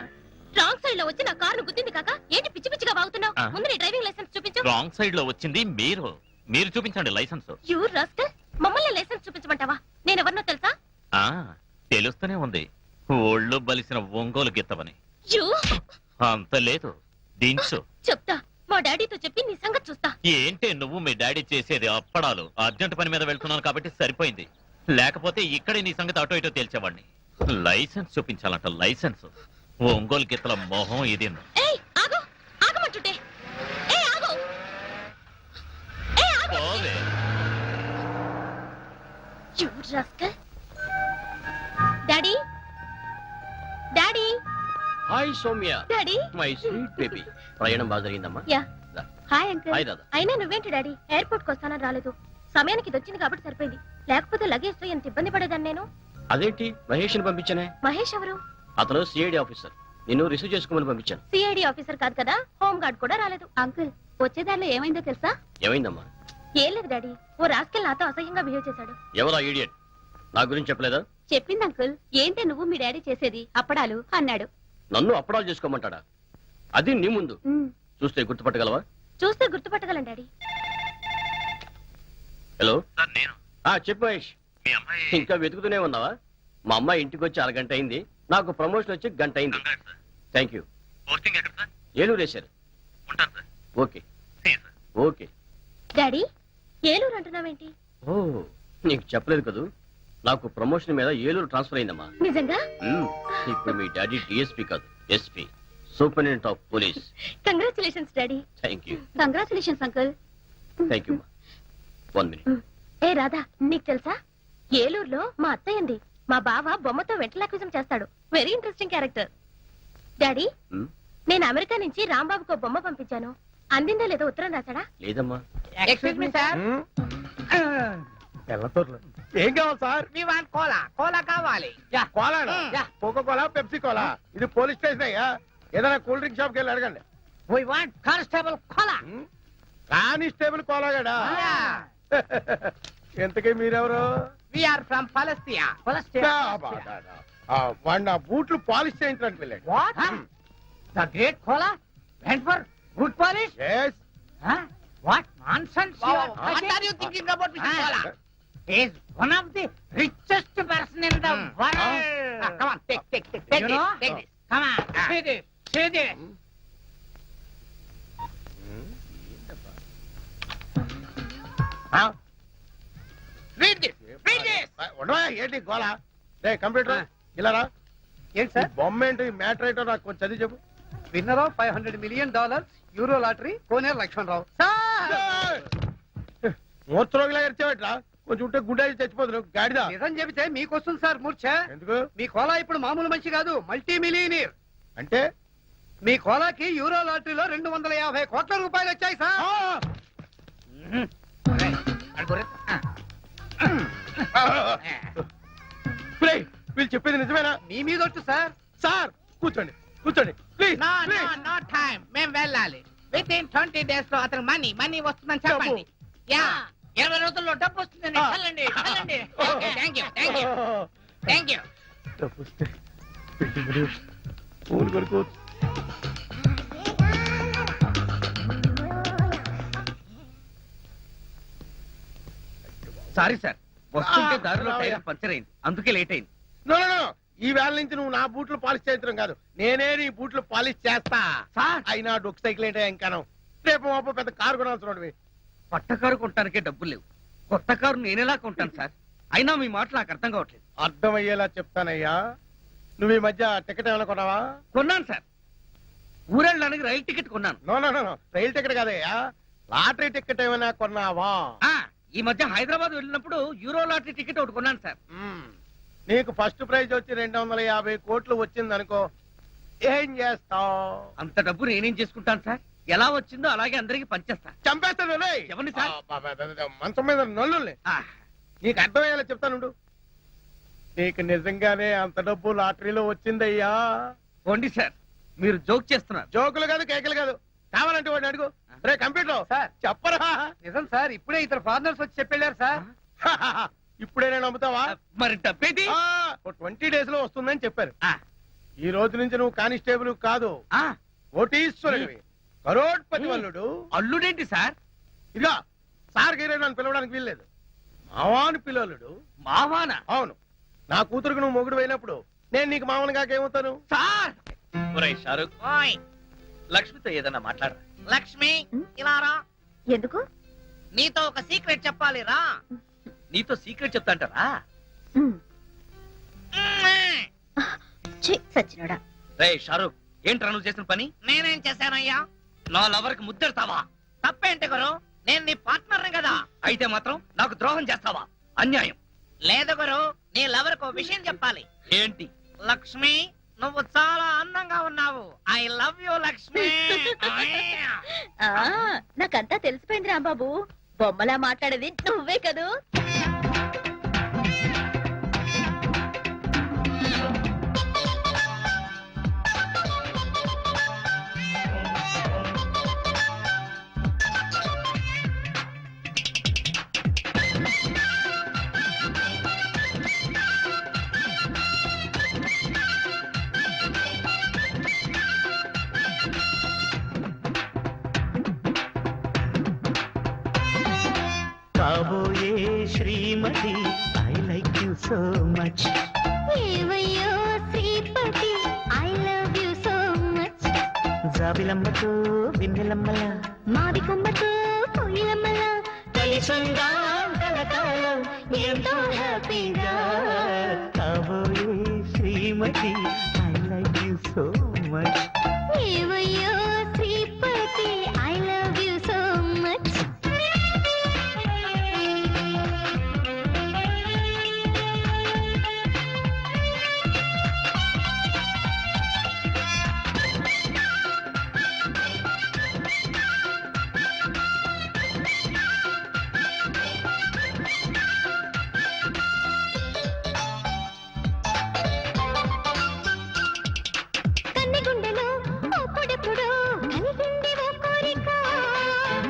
రాంగ్ సైడ్ లో వచ్చి నా కారును గుద్దింది కాక ఏంటి పిచ్చి పిచ్చిగా వాగుతున్నావు? ముందు నీ డ్రైవింగ్ లైసెన్స్ చూపించు. రాంగ్ సైడ్ లో వచ్చింది మీరు. మీరు చూపించండి లైసెన్స్. యూ రాస్కల్, మమ్మల్ని లైసెన్స్ చూపించమంటావా? నేను ఎవరినో తెలుసా? తెలుస్తూనే ఉంది, ఒళ్ళు బలిసిన ఒంగోలు గిత్తవని. యూ అంత లేదు, దించు. చెప్తా, మా డాడీతో చెప్పి నీ సంగతి చూస్తా. ఏంటి నువ్వు మీ డాడీ చేసేది? అప్పడాలు. అర్జెంట్ పని మీద వెళ్తున్నాను కాబట్టి సరిపోయింది, లేకపోతే ఇక్కడే నీ సంగతి అటో ఇటో తేల్చేవాడిని. లైసెన్స్ చూపించాలంట, లైసెన్స్. ఒంగోలు గిత్తల మొహం ఇది. ఏయ్ ఆగు, ఆగమంటుంటే. ఏయ్ ఆగు, ఏయ్ ఆగు. పోవే. You rascal. Daddy, daddy, hi Soumya, daddy. My sweet baby. ప్రయాణం బాగా జరిగిందమ్మా? యా. రా. Hi uncle. హాయ్ రాధా. అయినా నువ్వేంటి డాడీ ఎయిర్పోర్ట్ కి వస్తానని రాలేదు? సమయానికి ఇది వచ్చింది కాబట్టి సరిపోయింది, లేకపోతే లగేజ్ తో ఎంత ఇబ్బంది పడేదాన్ని నేను. అదేంటి, మహేష్ని పంపించానే? మహేష్ ఎవరు? అతను సిఐడి ఆఫీసర్, నిన్ను రిసీవ్ చేసుకోమని పంపించాను. సిఐడి ఆఫీసర్ కాదు కదా, హోమ్ గార్డ్ కూడా రాలేదు. అంకుల్, వచ్చేదారిలో ఏమైందో తెలుసా? ఏమైందమ్మా? ఏం లేదు డాడీ, ఓ రాస్కెల్ నాతో అసహ్యంగా బిహేవ్ చేశాడు. ఎవరా ఈడియట్? నా గురించి చెప్పలేదా? చెప్పింది అంకుల్. ఏంటే నువ్వు మీ డాడీ చేసేది అప్పడాలు అన్నాడు. నన్ను అప్పడాలు చేసుకోమంటాడా? అది నీ ముందు చూస్తే గుర్తుపట్టగలవా? చూస్తే గుర్తుపట్టగలను డాడీ. హలో సార్, నేను. చెప్పు మహేష్. మీ అమ్మాయి ఇంకా వెతుకుతూనే ఉన్నావా? మా అమ్మాయి ఇంటికి వచ్చి 1 గంట అయింది, నాకు ప్రమోషన్ వచ్చి 1 గంట అయింది. కంగారు సార్. Thank you. పోస్టింగ్ ఎక్కడ సార్? ఏలూరు వేశారు. ఉంటాను sir. Okay See you, sir. Okay. Daddy, Eluru అంటున్నావేంటి? ఓ, నీకు చెప్పలేదు కదూ, నాకు ప్రమోషన్ మీద ఏలూరు ట్రాన్స్ఫర్ అయిందమ్మా. నిజంగా? ఇప్పుడు మీ డాడీ డిఎస్పీ కాదు, SP, superintendent of police. Congratulations daddy. Thank you. Congratulations uncle. Thank you. 1 minute. ఏ రాధా, నీకు తెలుసా ఏలూరులో మా అత్తయ్య ఉంది. మా బావ బొమ్మతో వెంటలాక్విజం చేస్తాడు. Very interesting character. డాడీ, నేను అమెరికా నుంచి రాంబాబుకు ఓ బొమ్మ పంపించాను, అందిందో లేదో ఉత్తరం రాశాడా? లేదమ్మా. Excuse me sir. ఏం కావాలి sir? We want cola. Cola కావాలి. Cola, yeah. Coco cola, Pepsi cola. ఇది పోలీస్ స్టేషన్ అయ్యా, ఏదైనా కూల్ డ్రింక్ షాప్కి వెళ్ళి అడగండి. We want constable cola. Constable కోలాగాడా? ఎంతకీ మీరెవరు? We are from Palestine. వాడు నా బూట్లు పాలిష్ చేయించడానికి వెళ్ళాడు. What? The great cola went for good polish? Yes. What nonsense you are talking? What are you thinking about Mr. Kola? He is one of the richest person in the world. Come on, take this. Take this. Come on, see this. See this. Read this. Read this. ఉండవా ఏంటి గోలా? రే కంప్యూటర్ ఇలా రా. ఏంటి సార్ బొమ్మ ఏంటో ఈ మ్యాటర్ ఏంటో నాకు కొంచెం చదివి చెప్పు. Winner of $500 million euro lottery Koneru Lakshmanarao. మూర్చరోగిలా ఇచ్చావట్రా, కొంచెం ఉంటే గుండె చచ్చిపోతున్నావు గాడిదా. నిజం చెబితే మీకు వస్తుంది సార్ మూర్ఛ. ఎందుకు? మీ కోలా ఇప్పుడు మామూలు మనిషి కాదు, మల్టీ మిలియనీర్. అంటే మీ కోలాకి యూరో లాటరీలో 250 కోట్ల రూపాయలు వచ్చాయి సార్. వీళ్ళు చెప్పేది నిజమేనా? మీ మీద వచ్చు సార్. సార్ కూర్చోండి కూర్చోండి ప్లీజ్. నో టైం, మేము వెళ్ళాలి. విత్ ఇన్ 20 days లో అతను మనీ వస్తుందని చెప్పండి. యా 20 రోజుల్లో డబ్బు వస్తుందని వెళ్ళండి. Thank you. పూలు కొడుకు. సారీ సార్, వస్తుంటే దారిలో టైర్ పంచర్ అయింది, అందుకే లేట్ అయింది. నో నో నో, ఈ వేళ నుంచి నువ్వు నా బూట్లు పాలిష్ చేయడం కాదు, నేనే నీ బూట్లు పాలిష్ చేస్తా. అయినా డొక్ సైకిల్ ఏంటో ఇంకాను. రేపు మాపో పెద్ద కారు కొనాల్సిన. పట్ట కారు కొనడానికే డబ్బులు లేవు, కొత్త కారు నేనెలా కొంటాను సార్? అయినా మీ మాటలు నాకు అర్థం కావట్లేదు. అర్థమయ్యేలా చెప్తానయ్యా. నువ్వు ఈ మధ్య టికెట్ ఏమైనా కొన్నావా? కొన్నాను సార్, ఊరెళ్ళడానికి రైలు టికెట్ కొన్నాను. నో నో నో, రైలు టికెట్ కాదయ్యా, లాటరీ టికెట్ ఏమైనా కొన్నావా? ఈ మధ్య హైదరాబాద్ వెళ్ళినప్పుడు యూరో లాటరీ టికెట్ ఒకటి కొన్నాను సార్. నీకు ఫస్ట్ ప్రైజ్ వచ్చి 250 కోట్లు వచ్చింది అనుకో, ఏం చేస్తావు? అంత డబ్బు నేనేం చేసుకుంటాను సార్? ఎలా వచ్చిందో అలాగే అందరికి పంచేస్తా. చంపేస్తాను. ఎవరిని సార్? మంచం మీద నల్లుల్ని. నీకు అర్థమయ్యేలా చెప్తానుండు. నీకు నిజంగానే అంత డబ్బు లాటరీలో వచ్చిందయ్యా. పోండి సార్, మీరు జోక్ చేస్తున్నారు. జోకులు కాదు, కేకలు కాదు. కావాలంటే వాడిని అడుగు. రే కంప్యూటర్ సార్ చెప్పరా. నిజం సార్, ఇప్పుడే ఇతర ఫారినర్స్ వచ్చి చెప్పారు సార్. ఇప్పుడే నేను నమ్ముతావా? మరి డబ్బేది? 20 days లో వస్తుందని చెప్పారు. ఈ రోజు నుంచి నువ్వు కానిస్టేబుల్ కాదు, కోటీశ్వరుడివి, కరోడ్పతి వల్లుడు. అల్లుడేంటి సార్? ఇదిగా సార్ గీరే నన్ను పిలవడానికి వీల్లేదు, మావాను పిలవలుడు. మావానా? అవును, నా కూతురుకు నువ్వు మొగుడు అయినప్పుడు నేను నీకు మామూలుగా ఏమవుతాను? సార్ షారుఖ్, లక్ష్మితో ఏదన్నా మాట్లాడరా. లక్ష్మి ఇలా రా. ఎందుకు? నీతో ఒక సీక్రెట్ చెప్పాలి రా. నీతో సీక్రెట్ చెప్తాంటారా? సచ్చినోడా. రే షారుఖ్, ఏంట్రా నువ్వు చేసిన పని? నేనేం చేశానయ్యా? నా లవర్ కి ముద్దెడతావా? తప్పేంటి గురు, నేను నీ పార్ట్నర్ కదా. అయితే మాత్రం నాకు ద్రోహం చేస్తావా? అన్యాయం. లేదు గురు, నీ లవర్ కు విషయం చెప్పాలి. ఏంటి? లక్ష్మి, నువ్వు చాలా అందంగా ఉన్నావు. I love you Lakshmi. నాకంతా తెలిసిపోయింది రాంబాబు, బొమ్మలా మాట్లాడేది నువ్వే కదూ. కాబోయే శ్రీమతి, I like you so much. ఏవయ్యో శ్రీపతి, I love you so much. జాబిలమ్మతో వెన్నెలమ్మల, మావి కొమ్మతో కోయిలమ్మల, కలిసంగా కలకాలం ఎంతో హ్యాపీగా. కాబోయే శ్రీమతి, I like you so much. ఏవయ్యో శ్రీపతి, I love you so much.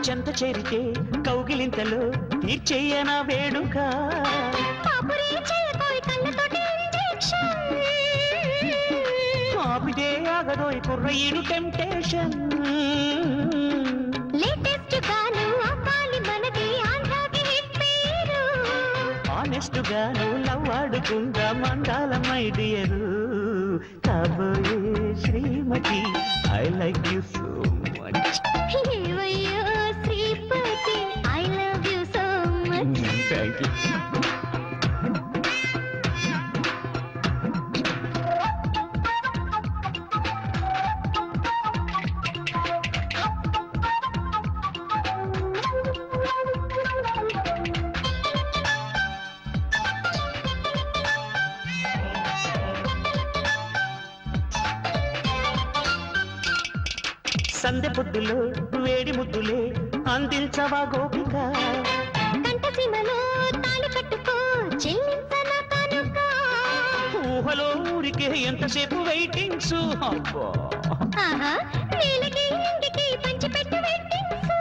చెంత చేరితే కౌగిలింతలో తీర్చేయన వేడుక. ఆపితే ఆగదోయ్ కుర్రయ్యడు టెంప్టేషన్. లేటెస్ట్ గాను అవ్వాలి మనది ఆంధ్రాకి హిట్ పేరు. ఆనెస్ట్ గాను లవ్ ఆడుకుందా మండాల మై డియర్. కాబోయే శ్రీమతి, I like you so much. ఏవయ్యో శ్రీపతి, I love you so much. Thank you. సందె పొద్దులో వేడి ముద్దులే అందించవా గోపిక కంటసీమలో తాళి కట్టుకో చెల్లించన కానుక ఊహలో ఊరికే ఎంతసేపు వెయిటింగ్స్ అబ్బా ఆహా నీలకి ఇంటికి పంచిపెట్టు వెట్టింగ్స్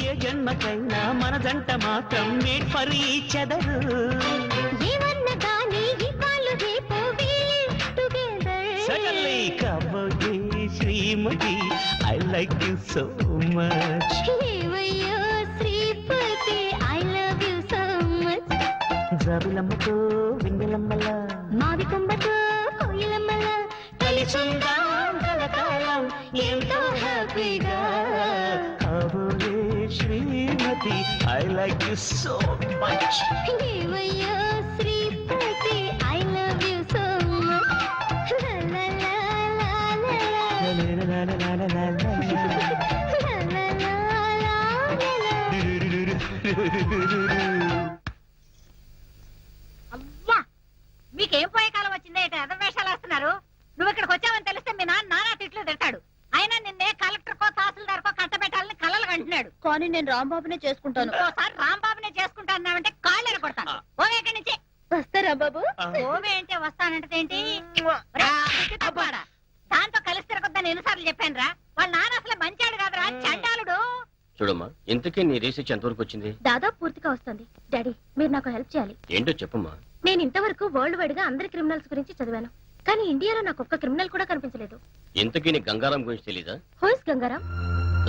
ఏ జన్మకైనా మన జంట మాత్రం మేడ్ ఫర్ ఈచ్ అదర్ ఏమన్న గాని ఇవాళ రేపు టుగెదర్ సడన్లీ కాబోయే శ్రీమతి I like you so much ఏవయ్యో శ్రీపతి I love you so much జాబిలమ్మతో వెన్నెలమ్మల మావి కుంభతో కోయిలమ్మల కలిసుందాం కలకాలం ఎంతో హ్యాపీగా కాబోయే శ్రీమతి I like you so much ఏవయ్యో శ్రీపతి I love you so much లా లా లా లా లా లా. అవ్వా మీకేం పోయే కాలం వచ్చిందే ఇటు ఎదవేషాలు వేస్తున్నారు. నువ్వు ఇక్కడికి వచ్చావని తెలిస్తే మీ నాన్న తిట్లు తిడతాడు. అయినా నిన్నే కలెక్టర్ కో తహసీల్దార్ కో కట్టబెట్టాలని కలలు కంటున్నాడు. కానీ నేను రాంబాబునే చేసుకుంటాను. ఇంకోసారి రాంబాబునే చేసుకుంటానంటే కాళ్ళు కొడతాను. పోవే ఇక్కడి నుంచి. వస్తారా బాబు? పోవే అంటే వస్తానంటే ఏంటి? దాంతో కలిసి తిరగొద్దని ఎన్నిసార్లు చెప్పాను రా. వాళ్ళ నాన్న అసలు మంచాడు కాదురా, చండాలుడు. చూడమ్మా ఇంతకీ నీ రీసెర్చ్ ఎంతవరకు వచ్చింది? దాదాపు పూర్తిగా వస్తుంది. డాడీ మీరు నాకు హెల్ప్ చేయాలి. ఏంటో చెప్పమ్మా. నేను ఇంతవరకు వరల్డ్ వైడ్ గా అందరి క్రిమినల్స్ గురించి చదివాను, కానీ ఇండియాలో నాకు ఒక్క క్రిమినల్ కూడా కనిపించలేదు. ఇంతకీ నీ గంగారాం గురించి తెలీదా? Who is Gangaram?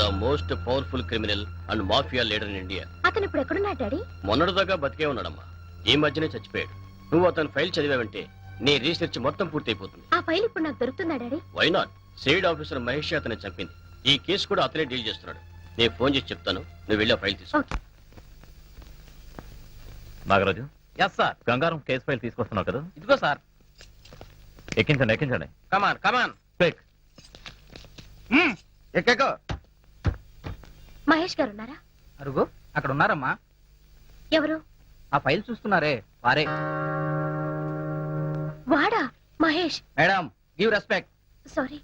The most powerful criminal and mafia leader in India. అతను ఇప్పుడు ఎక్కడున్నాడు డాడీ? మొన్నటిదాకా బతికే ఉన్నాడమ్మా, ఈ మధ్యనే చచ్చిపోయాడు. నువ్వు అతని ఫైల్ చదివావంటే నీ రీసెర్చ్ మొత్తం పూర్తయిపోతుంది. ఆ ఫైల్ ఇప్పుడు నాకు దొరుకుతుందా daddy? Why not? Said officer Mahesh అతన్ని చంపింది. ఈ కేసు కూడా అతనే డీల్ చేస్తున్నాడు. నేను ఫోన్ చేసి చెప్తాను, నువ్వు వెళ్ళి ఆ ఫైల్ తీసుకో. Okay. Nagaraju, yes sir. Gangaram case file తీసుకొస్తున్నావు కదా? ఇదిగో సార్. ఎక్కించండి ఎక్కించండి. Come on come on. క్విక్. ఎక్కకో. మహేష్ గారు ఉన్నారా? అరుగు అక్కడ ఉన్నారమ్మా. ఎవరు? ఆ ఫైల్ చూస్తున్నారే వారే. వాడా Mahesh? Madam give respect. Sorry.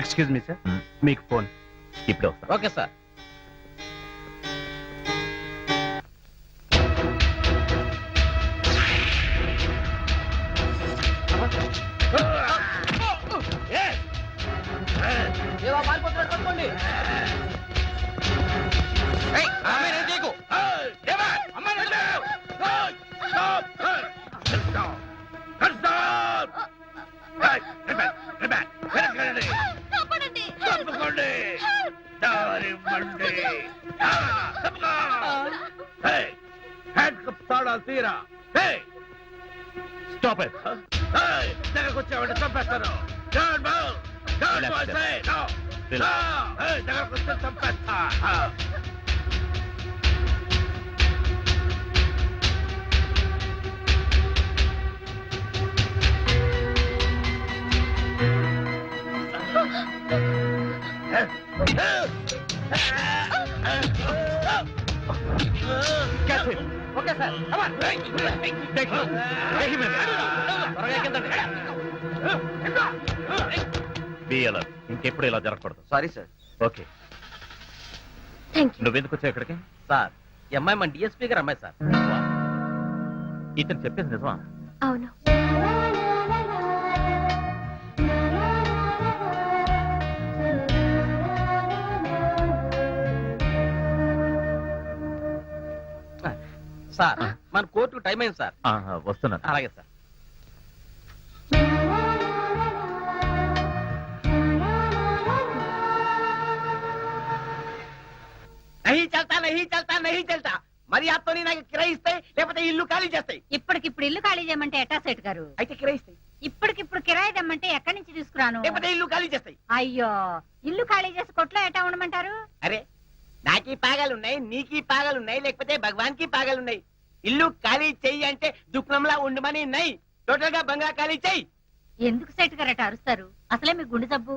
Excuse me sir, మీకు ఫోన్. ఇప్పుడే వస్తా. Okay sir. Stop it. దగ్గరకొచ్చావంటే చంపేస్తాను. దగ్గరకొస్తే చంపేస్తా. Okay sir. ఇంకెప్పుడు ఇలా జరగకూడదు. Sorry sir. Okay. Thank you. నువ్వెందుకు వచ్చావు ఇక్కడికి? సార్ ఈ అమ్మాయి మన డిఎస్పీ గారు అమ్మాయి సార్. ఇతను చెప్పేది నిజమా? అవును. సార్ మన కోర్టుకు టైం అయింది సార్. వస్తున్నాను. అలాగే సార్. నహీ చల్తా మరి అతని నాకు కిరాయిస్తాయి లేకపోతే ఇల్లు ఖాళీ చేస్తాయి. ఇప్పటికిప్పుడు ఇల్లు ఖాళీ చేయమంటే ఎట్టా సెట్ గారు? అయితే కిరాయిస్తాయి. ఇప్పటికిప్పుడు కిరాయి తెమ్మంటే ఎక్కడి నుంచి తీసుకురాను? లేకపోతే ఇల్లు ఖాళీ చేస్తాయి. అయ్యో, ఇల్లు ఖాళీ చేసి కొట్లో ఎట్టా ఉండమంటారు? అరే నాకీ పాగాలున్నాయి, నీకీ పాగాలున్నాయి, లేకపోతే భగవాన్ కి పాగాలున్నాయి. ఇల్లు ఖాళీ చెయ్యి అంటే దుఃఖంలా ఉండమని నై. టోటల్ గా బంగ్లా ఖాళీ చెయ్యి. ఎందుకు సెట్ గారు అట్ట అరుస్తారు? అసలే మీ గుండె జబ్బు.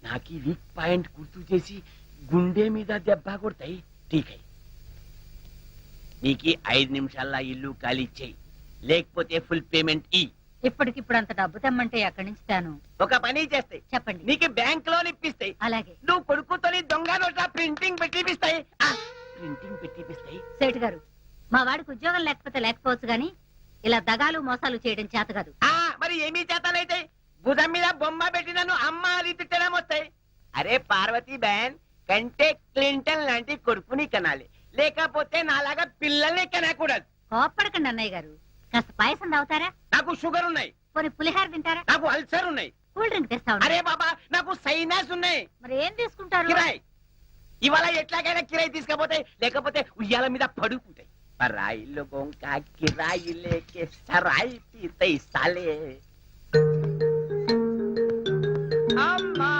నాకీ వీక్ పాయింట్ గుర్తు చేసి గుండె మీద దెబ్బ కొడతాయి. ఠీకై నీకి 5 నిమిషాల్లో ఇల్లు ఖాళీ చెయ్యి, లేకపోతే ఫుల్ పేమెంట్ ఈ. ఇప్పటికిప్పుడు అంత డబ్బు తెమ్మంటే ఎక్కడి నుంచి తాను? ఒక పని చేస్తాయి, చెప్పండి. నీకు బ్యాంక్ లోన్ ఇప్పిస్తాయి, అలాగే. నువ్వు కొడుకుతోని దొంగ నోట్ల ప్రింటింగ్ పెట్టిపిస్తాయి. ప్రింటింగ్ పెట్టిపిస్తాయి. సేటు గారు, మా వాడికి ఉద్యోగం లేకపోతే లేకపోవచ్చు గాని ఇలా దగాలు మోసాలు చేయడం చేత కాదు. మరి ఏమీ చేతనైతే భుజం మీద బొమ్మ పెట్టి నన్ను అమ్మ అని తిట్టడం వస్తాయి. అరే పార్వతీ బ్యాన్ కంటే క్లింటన్ లాంటి కొడుకుని కనాలి, లేకపోతే నాలాగా పిల్లల్ని కనకూడదు. కోప్పడకండి అన్నయ్య గారు, కాస్త పాయసం తాగుతారా? నాకు షుగర్ ఉన్నాయి, పోనీ పులిహార తింటారా? నాకు అల్సర్ ఉన్నాయి. కూల్ డ్రింక్ తెస్తా అరే బాబా నాకు సైనస్ ఉన్నాయి. మరి ఏం తీసుకుంటారు? కిరాయ్ ఇవాళ ఎట్లాగైనా కిరాయి తీసుకపోతే, లేకపోతే ఉయ్యాల మీద పడుకుంటాయి. పరాయి లోగోं का किराई लेके सराय पीते साले. అమ్మా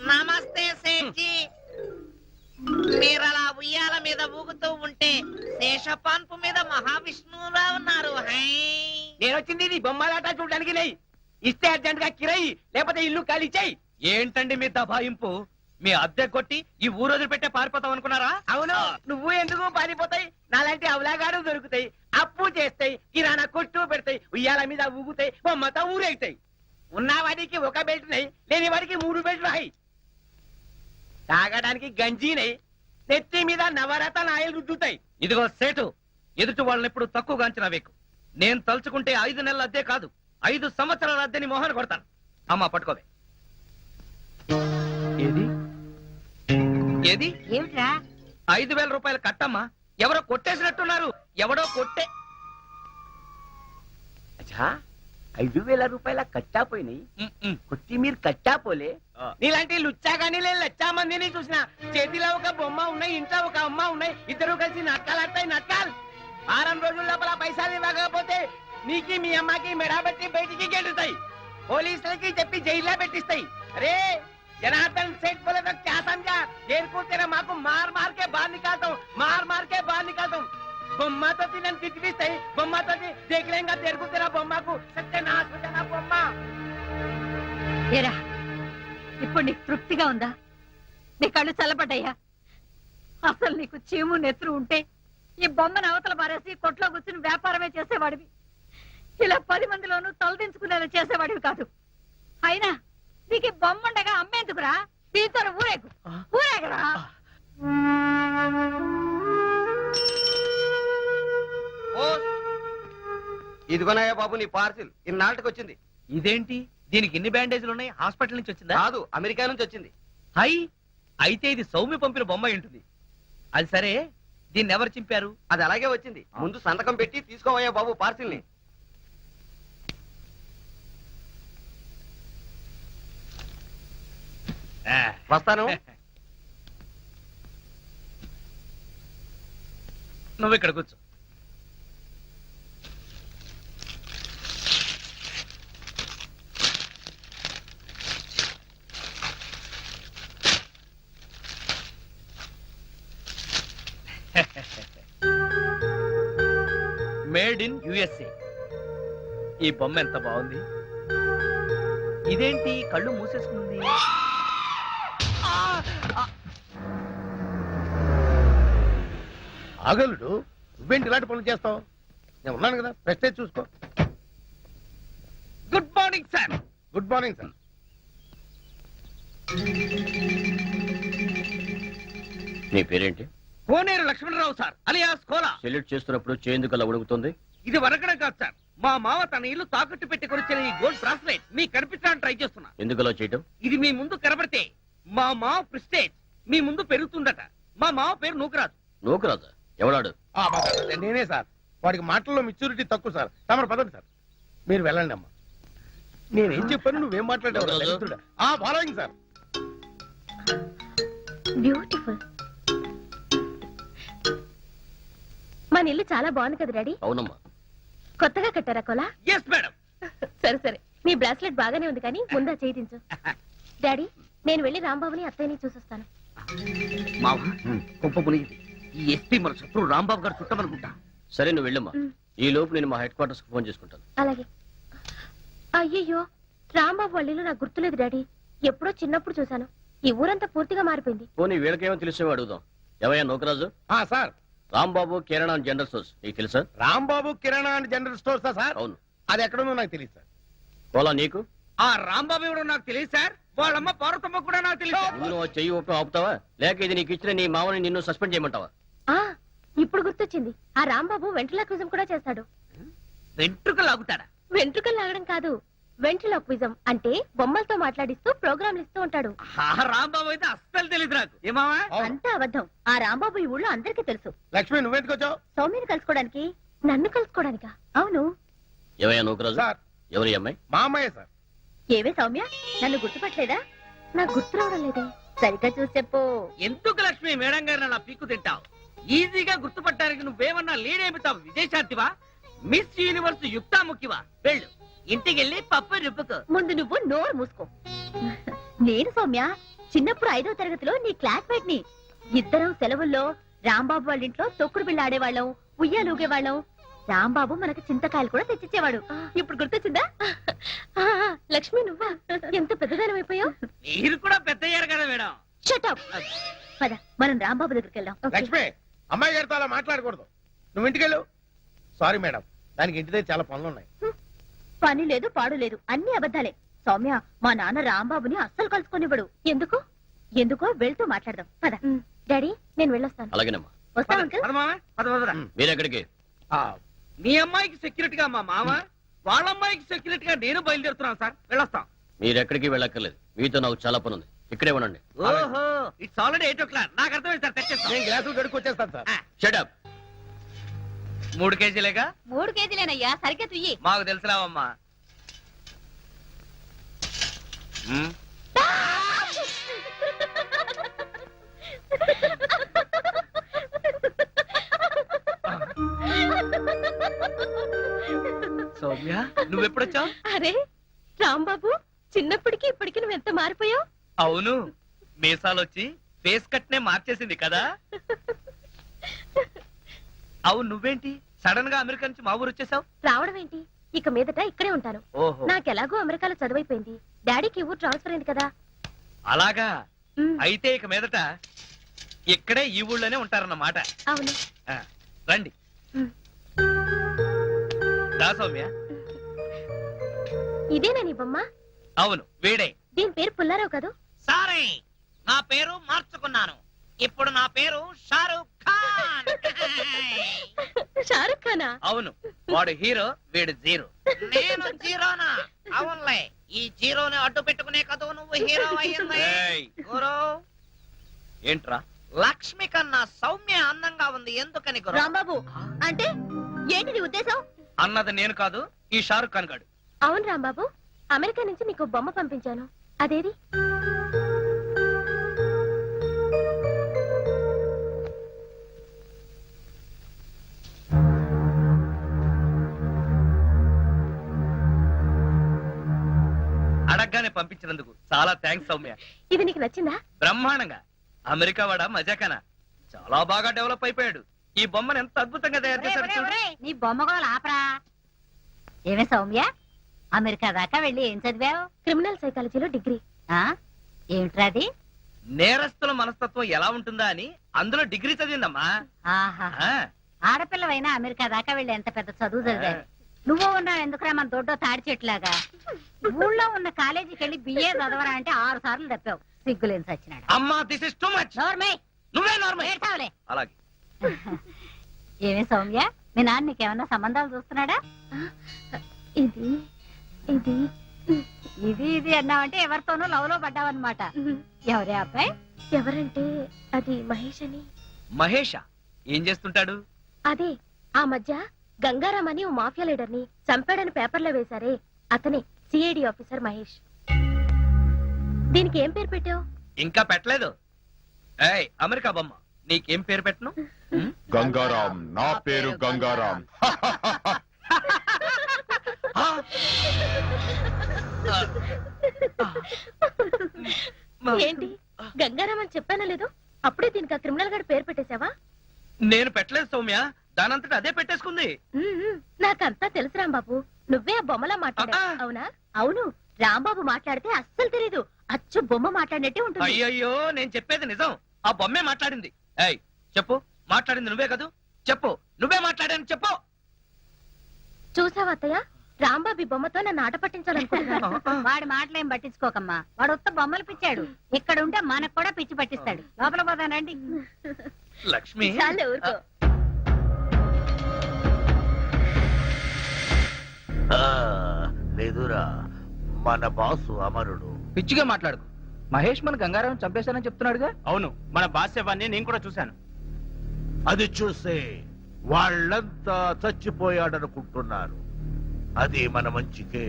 నమస్తే సేఠ్జీ. మీరలా ఉయ్యాల మీద ఊగుతూ ఉంటే శేషపాన్పు మీద మహావిష్ణువులా ఉన్నారు. హై నేను వచ్చింది నీ బొమ్మలాట చూడడానికి లేయి. ఇస్తే అర్జెంట్ గా కిరాయి, లేకపోతే ఇల్లు ఖాళీ చేయి. ఏంటండి మీ దబాయింపు? మీ అద్దె కొట్టి ఈ ఊరోజు పెట్టే పారిపోతాం అనుకున్నారా? అవును, నువ్వు ఎందుకు పారిపోతాయి? నాలాంటి అవలాగాడు దొరుకుతాయి, అప్పు చేస్తాయి, కిరాణా కొట్టు పెడతాయి, ఉయ్యాల మీద ఊగుతాయి, బొమ్మతో ఊరేగుతాయి. ఉన్నవాడికి ఒక బెల్ట్ నై, లేని వాడికి 3 బెల్ట్లు హై. తాగడానికి గంజీనై, నెత్తి మీద నవరత్న ఆయిల్ రుద్దుతాయి. ఇదిగో సేటు, ఎదుటి వాళ్ళని ఎప్పుడు తక్కువగా అంచనా వేకు. నేను తలుచుకుంటే 5 నెలల అద్దె కాదు, 5 సంవత్సరాల అద్దెని మోహన కొడతాను. అమ్మా పట్టుకోవే. ఏది ఏది ఏమిట్రా? 5,000 రూపాయలు కట్టమ్మా. ఎవరో కొట్టేసినట్టున్నారు. ఎవడో కొట్టే. అచ్చా 5,000 రూపాయల కట్టా పోయినాయి, కొట్టి మీరు కట్టా పోలే. నీలాంటి లుచ్చాగాని లచ్చా మందిని చూసిన. చేతిలో ఒక బొమ్మ ఉన్నాయి, ఇంట్లో ఒక అమ్మ ఉన్నాయి, ఇద్దరు కలిసి నట్కాలాడతాయి. నట్కాలు 6 రోజుల లోపల పైసలు ఇవ్వకపోతే నీకి మీ అమ్మకి మెడాబెట్టి బయటికి గెలుతాయి, పోలీసులకి చెప్పి జైల్లో పెట్టిస్తాయి. అరే जनार्दन सेठ बोले तो क्या समझा? देर को तेरा माँ को मार मार के बाहर निकालता हूँ, मार मार के बाहर निकालता हूँ. बम्मा तो तीन तिथि बम्मा तो देख लेंगे तेरे को, तेरा बम्मा को सत्यानाश हो जाना बम्मा. ఏరా, ఇప్పుడు నీకు తృప్తిగా ఉందా? నీ కళ్ళు చల్లబడ్డాయా? అసలు నీకు చీము నెత్తురు ఉంటే ఈ బొమ్మను అవతల పారేసి కొట్లో కూర్చుని వ్యాపారమే చేసేవాడివి. ఇలా 10 మందిలోనూ తలదించుకునేలా చేసేవాడివి కాదు. అయినా నీకు బొమ్మ ఉండగా అమ్మేందుకురా? దీంతో ఊరేగు, ఊరేగరా. ఇదిగోనయ్యా బాబు నీ పార్సిల్, ఇన్నాళ్ళకి వచ్చింది. ఇదేంటి, దీనికి ఎన్ని బ్యాండేజ్లు ఉన్నాయి? హాస్పిటల్ నుంచి వచ్చిందా? కాదు, అమెరికా నుంచి వచ్చింది. హై, అయితే ఇది సౌమ్య పంపిన బొమ్మ ఉంటుంది. అది సరే, దీన్ని ఎవరు చింపారు? అది అలాగే వచ్చింది. ముందు సంతకం పెట్టి తీసుకోవయ్యా బాబు పార్సిల్ ని. వస్తాను. నువ్వు ఇక్కడ కూర్చో. Made in USA. ఈ బొమ్మ ఎంత బాగుంది. ఇదేంటి కళ్ళు మూసేసుకుంది? ఆగలుడు, నువ్వేంటి ఇలాంటి పనులు చేస్తావు? నేను ఉన్నాను కదా, ప్రెస్టేజ్ చూసుకో. Good morning sir. Good morning sir. నీ పేరేంటి? Koneru Lakshmanarao sir, alias cola. Salute చేస్తున్నప్పుడు చేందుకు అలా ఉడుకుతుంది. ఇది వరకడం కాదు సార్, మా మావ తన ఇల్లు తాకట్టు పెట్టి కొనిచ్చిన ఈ గోల్డ్ బ్రాస్లెట్ మీకు కనిపించడానికి ట్రై చేస్తున్నా. ఎందుకు అలా చేయటం? ఇది మీ ముందు కనబడితే మా మావ ప్రెస్టేజ్ మీ ముందు పెరుగుతుందట. మా మావ పేరు నూకరాజు. నూకరాజా? ఎవడాడు? నేనే సార్. వాడికి మాటల్లో మెచ్యూరిటీ తక్కువ సార్. తమరు పదండి సార్, మీరు వెళ్ళండి అమ్మా. నేనేం చెప్పాను, నువ్వేం మాట్లాడావు? Following sir. బ్యూటిఫుల్. మన ఇల్లు చాలా బాగుంది కదా డాడీ? అవునమ్మా. కొత్తగా కట్టారా కోలా? Yes madam. సరే సరే, మీ బ్రాస్లెట్ బాగానే ఉంది కానీ ముందా చేయించు. డాడీ, నేను వెళ్ళి రాంబాబుని అత్తయ్యని చూసొస్తాను. మావ గొప్ప మునిగింది. ఈ ఎస్పీ మన శత్రువు రాంబాబు గారు చుట్టమనుకుంటా. సరే నువ్వు వెళ్ళమ్మా. ఈ లోపు నేను మా హెడ్ క్వార్టర్స్ కు ఫోన్ చేసుకుంటాను. అలాగే. అయ్యయ్యో, రాంబాబు వాళ్ళ ఇల్లు నాకు గుర్తులేదు డాడీ. ఎప్పుడో చిన్నప్పుడు చూశాను. ఈ ఊరంతా పూర్తిగా మారిపోయింది. పోనీ వీళ్ళకేమో తెలిసేవో అడుగుదాం. ఎవయ్యా నోకరాజు? Sir, Rambabu Kirana and general stores నీకు తెలుసా? రాంబాబు కిరాణా అండ్ జనరల్ స్టోర్సా సార్? అవును. అది ఎక్కడుందో నాకు తెలియదు సార్. కోలా నీకు? ఆ రాంబాబు ఎవడో నాకు తెలియదు సార్. వాళ్ళమ్మ పార్వతమ్మ కూడా నాకు తెలియదు. ముందు నువ్వు చెయ్యి ఒప్పి ఆపుతావా, లేక ఇది నీకు ఇచ్చిన నీ మామని నిన్ను సస్పెండ్ చేయమంటావా? ఆ ఇప్పుడు గుర్తొచ్చింది. ఆ రాంబాబు వెంట్రులాక్విజం కూడా చేస్తాడు. వెంట్రుకలు లాగుతాడా? వెంట్రుకలు లాగడం కాదు, వెంట్రులాక్విజం అంటే బొమ్మలతో మాట్లాడిస్తూ ప్రోగ్రాంలు ఇస్తూ ఉంటాడు. ఆ రాంబాబు అయితే అస్సలు తెలియదు నాకు. ఏమావా? అంతా అబద్ధం. ఆ రాంబాబు ఈ ఊళ్ళో అందరికీ తెలుసు. లక్ష్మి, నువ్వెందుకు వచ్చావు? సౌమ్యని కలుసుకోవడానికి. నన్ను కలుసుకోవడానికా? అవును. ఎవయ్యా నోకరాజు? సార్, ఎవరి అమ్మాయి? మా అమ్మాయే సార్. ఏవే సౌమ్య, నన్ను గుర్తుపట్టలేదా? నాకు గుర్తు రావడం లేదే. సరిగ్గా చూసి చెప్పు. ఎందుకు లక్ష్మి మేడం గారిని అలా పీక్కు తింటావు? ఈజీగా గుర్తుపట్టడానికి నువ్వేమన్నా లీడేమితావు? విజయశాంతివా? Miss universe యుక్తాముఖివా? వెళ్ళు, ఇంటికి వెళ్ళి పప్పు రుబ్బుకో. ముందు నువ్వు నోరు మూసుకో. నేను సౌమ్య చిన్నప్పుడు 5వ తరగతిలో నీ క్లాస్మేట్ ని. ఇద్దరం సెలవుల్లో రాంబాబు వాళ్ళ ఇంట్లో తొక్కుడు బిళ్ళ ఆడేవాళ్ళం, ఉయ్యాలూగేవాళ్ళం. రాంబాబు మనకు చింతకాయలు కూడా తెచ్చిచ్చేవాడు. ఇప్పుడు గుర్తొచ్చిందా? లక్ష్మి, నువ్వా? ఎంత పెద్దదానం అయిపోయావు. మీరు కూడా పెద్దయ్యారు కదా మేడం. షటప్. పద, మనం రాంబాబు దగ్గరికి వెళ్దాం. ఓకే? లక్ష్మి, అమ్మాయి గారితో అలా మాట్లాడకూడదు. నువ్వు ఇంటికి వెళ్ళు. సారీ మేడం, దానికి ఇంటి దగ్గర చాలా పనులు ఉన్నాయి. పని లేదు, పాడు లేదు, అన్ని అబద్ధాలే. సౌమ్య, మా నాన్న రాంబాబుని అస్సలు కలుసుకొనివ్వడు. ఎందుకు? ఎందుకో వెళ్తూ మాట్లాడదాం. పద. డాడీ, నేను వెళ్ళొస్తాను. అలాగేనమ్మా. వస్తా అంకుల్. పద మామ, పద పదరా. మీరెక్కడికి? మీ అమ్మాయికి సెక్యూరిటీగా మా మామ, వాళ్ళ అమ్మాయికి సెక్యూరిటీగా నేను బయలుదేరుతున్నాను సార్. వెళ్ళొస్తాం. మీరెక్కడికి వెళ్ళక్కర్లేదు. మీతో నాకు చాలా పని ఉంది. ఇక్కడే ఉండండి. ఓహో, ఇట్స్ ఆల్రెడీ 8 o'clock. నాకు అర్థమైంది సార్. తెచ్చేస్తాం. నేను గ్లాసులు కడుక్కు వచ్చేస్తాను సార్. Shut up. 3 కేజీలేగా? 3 కేజీలేనయ్యా, సరిగ్గా తుయ్యి. మాకు తెలుసురావమ్మా. సౌమ్య, నువ్వెప్పుడొచ్చావు? అరే రాంబాబు, చిన్నప్పటికి ఇప్పటికి నువ్వు ఎంత మారిపోయావు. అవును, మీసాలొచ్చి ఫేస్ కట్ నే మార్చేసింది కదా. అవును, నువ్వేంటి సడన్ గా అమెరికా నుంచి మా ఊరు వచ్చేసావు? రావడం ఏంటి, ఇక మీదట ఇక్కడే ఉంటాను. ఓహో, నాకెలాగో అమెరికాలో చదువైపోయింది. డాడీకి ఊరు ట్రాన్స్ఫర్ అయింది కదా. అలాగా. ఉమ్, అయితే ఇక మీదట ఇక్కడే ఈ ఊళ్ళోనే ఉంటారన్నమాట. అవును. ఆ, రండి. ఉమ్. దా సౌమ్య. ఇదేనా నీ బొమ్మ? అవును, వీడే. దీని పేరు పుల్లారావు కదా. సారీ, నా పేరు మార్చుకున్నాను. ఇప్పుడు నా పేరు షారూక్ ఖాన్. షారుఖ్ ఖానా? అవును, వాడు హీరో, వీడు జీరో. నేను జీరోనా? అవునులే, ఈ జీరోని అడ్డు పెట్టుకునే కదా నువ్వు హీరో అయ్యింది. ఏయ్, గురు, ఏంట్రా? లక్ష్మి కన్నా సౌమ్య అందంగా ఉంది. ఎందుకని గురు? రాంబాబు, అంటే ఏంటి నీ ఉద్దేశం? అన్నది నేను కాదు, ఈ షారుఖ్ ఖాన్ గాడు. అవును రాంబాబు, అమెరికా నుంచి నీకు బొమ్మ పంపించాను. అదేది? అడగ్గానే పంపించినందుకు చాలా థ్యాంక్స్ సౌమ్య. ఇది నీకు నచ్చిందా? బ్రహ్మాండంగా. అమెరికా వాడ మజాకనా చాలా బాగా డెవలప్ అయిపోయాడు. ఈ బొమ్మను ఎంత అద్భుతంగా తయారు చేశాడు చూడు. నీ బొమ్మ కూడా ఆపరా. ఏమే సౌమ్య, అమెరికా దాకా వెళ్ళి ఏం చదివావు? క్రిమినల్ సైకాలజీలో డిగ్రీ. ఏమిట్రా అది? నేరస్తుల మనస్తత్వం ఎలా ఉంటుందా అని అందులో డిగ్రీ చదివిందమ్మా. ఆహా, ఆ, ఆడపిల్లవైనా అమెరికా దాకా వెళ్ళి ఎంత పెద్ద చదువు చదివావు. నువ్వు ఉన్నావు ఎందుకురా మన దొడ్డో తాడి చెట్లాగా. ఊళ్ళో ఉన్న కాలేజీకి వెళ్ళి బిఏ చదవరా అంటే 6 సార్లు తప్పావు. సిగ్గులేని సచ్చినాడు. అమ్మా, దిస్ ఇస్ టూ మచ్. నోర్మే, నువ్వే నార్మల్. ఏడ్చావులే. అలాగే. ఏమే సౌమ్య, మీ నాన్న నీకేమన్నా సంబంధాలు చూస్తున్నాడా? ఇది ఇది ఇది ఇది అన్నావంటే ఎవరితోనూ లవ్ లో పడ్డావన్నమాట. ఎవరే అబ్బాయి? ఎవరంటే అది మహేష్ అని. మహేషా? ఏం చేస్తుంటాడు? అదే, ఆ మధ్య గంగారాం అని ఓ మాఫియా లీడర్ ని చంపాడని పేపర్లో వేశారే, అతనే సిఐడి ఆఫీసర్ మహేష్. దీనికి ఏం పేరు పెట్టావు? ఇంకా పెట్టలేదు. ఏయ్, అమెరికా బొమ్మ, నీకేం పేరు పెట్టను? గంగారాం. నా పేరు గంగారాం. ఏంటి, గంగారాం అని చెప్పానా లేదు? అప్పుడే దీనికి ఆ క్రిమినల్ గారి పేరు పెట్టేశావా? నేను పెట్టలేదు సౌమ్య, దానంతట అదే పెట్టేసుకుంది. నాకంతా తెలుసు రాంబాబు. నువ్వే ఆ బొమ్మలా మాట్లాడా అవునా? అవును, రాంబాబు మాట్లాడితే అస్సలు తెలీదు. అచ్చు బొమ్మ మాట్లాడినట్టే ఉంటుంది. అయ్యయ్యో నేను చెప్పేది నిజం. ఆ బొమ్మే మాట్లాడింది. ఏయ్ చెప్పు, మాట్లాడింది నువ్వే కదూ? చెప్పు, నువ్వే మాట్లాడాను చెప్పు. చూసావా అత్తయ్య, రాంబాబు ఈ బొమ్మతో నన్ను ఆట పట్టించాలనుకుంటున్నాడు. వాడి మాటలేం పట్టించుకోకమ్మా, వాడు ఉత్త బొమ్మలు పిచ్చాడు. ఇక్కడ ఉంటే మనకు కూడా పిచ్చి పట్టిస్తాడు. లోపల పోతానండి. లక్ష్మి చాలే ఊరుకో. లేదురా, మన బాసు అమరుడు. పిచ్చిగా మాట్లాడుకు. మహేష్ మన గంగారావు చంపేశానని చెప్తున్నాడుగా. అవును, మన బాస్ శవాన్ని నేను కూడా చూశాను. అది చూసే వాళ్ళంతా చచ్చిపోయాడనుకుంటున్నారు. అది మన మంచికే.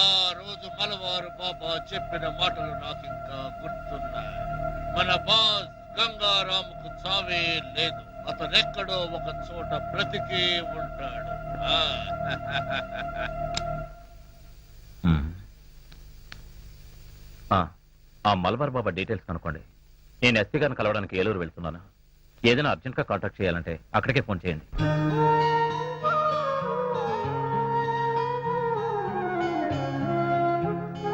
ఆ రోజు మలవారు బాబా చెప్పిన మాటలు నాకు ఇంకా గుర్తున్నాయి. మన బాస్ గంగారాముకు చావే లేదు. అతనెక్కడో ఒక చోట బ్రతికే ఉంటాడు. ఆ మలబార్ బాబా డీటెయిల్స్ కనుక్కోండి. నేను ఎస్పీ గారిని కలవడానికి ఏలూరు వెళ్తున్నాను. ఏదైనా అర్జెంట్ గా కాంటాక్ట్ చేయాలంటే అక్కడికే ఫోన్ చేయండి.